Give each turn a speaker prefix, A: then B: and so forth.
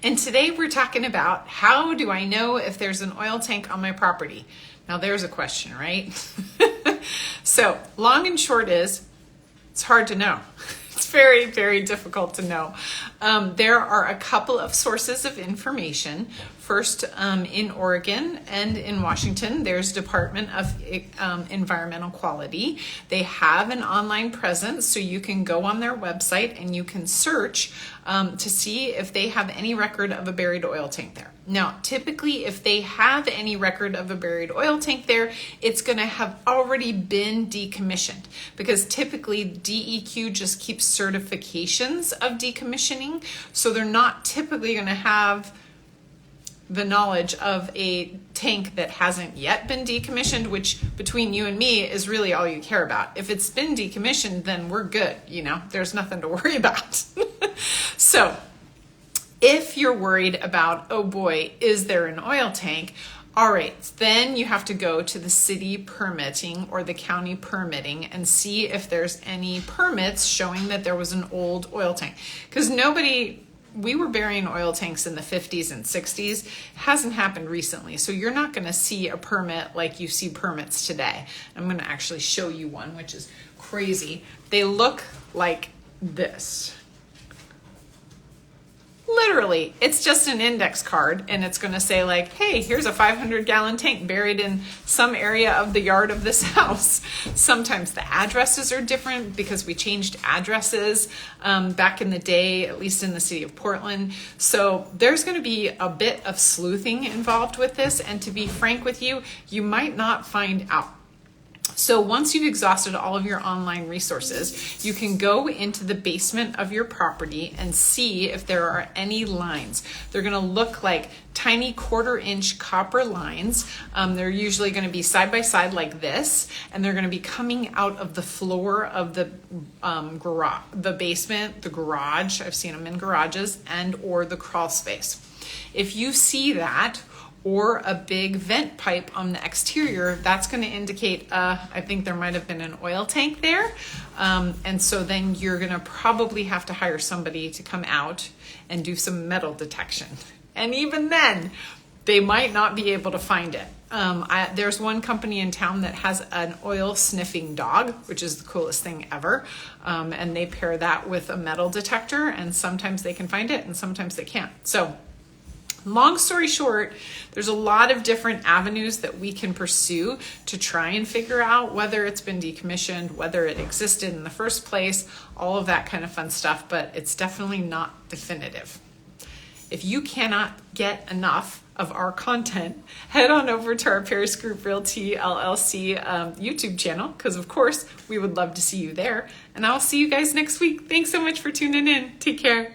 A: And today we're talking about how do I know if there's an oil tank on my property? Now there's a question, right? So long and short is, it's hard to know. It's very, very difficult to know. There are a couple of sources of information. First, in Oregon and in Washington, there's Department of Environmental Quality. They have an online presence, so you can go on their website and you can search to see if they have any record of a buried oil tank there. Now, typically, if they have any record of a buried oil tank there, it's going to have already been decommissioned, because typically DEQ just keeps certifications of decommissioning, so they're not typically going to have the knowledge of a tank that hasn't yet been decommissioned, which between you and me is really all you care about. If it's been decommissioned, then we're good. There's nothing to worry about. So if you're worried about, oh boy, is there an oil tank? All right, then you have to go to the city permitting or the county permitting and see if there's any permits showing that there was an old oil tank. Because we were burying oil tanks in the 50s and 60s. It hasn't happened recently. So you're not going to see a permit like you see permits today. I'm going to actually show you one, which is crazy. They look like this. Literally, it's just an index card, and it's going to say like, hey, here's a 500-gallon tank buried in some area of the yard of this house. Sometimes the addresses are different because we changed addresses back in the day, at least in the city of Portland. So there's going to be a bit of sleuthing involved with this, and to be frank with you, you might not find out. So once you've exhausted all of your online resources, you can go into the basement of your property and see if there are any lines. They're going to look like tiny 1/4-inch copper lines. They're usually going to be side by side like this, and they're going to be coming out of the floor of the garage, the basement, the garage. I've seen them in garages, and or the crawl space. If you see that, or a big vent pipe on the exterior, that's going to indicate, I think there might have been an oil tank there. And so then you're going to probably have to hire somebody to come out and do some metal detection. And even then, they might not be able to find it. There's one company in town that has an oil sniffing dog, which is the coolest thing ever. And they pair that with a metal detector, and sometimes they can find it and sometimes they can't. So long story short, there's a lot of different avenues that we can pursue to try and figure out whether it's been decommissioned, whether it existed in the first place, all of that kind of fun stuff, but it's definitely not definitive. If you cannot get enough of our content, head on over to our Paris Group Realty LLC YouTube channel, because of course we would love to see you there. And I'll see you guys next week. Thanks so much for tuning in. Take care.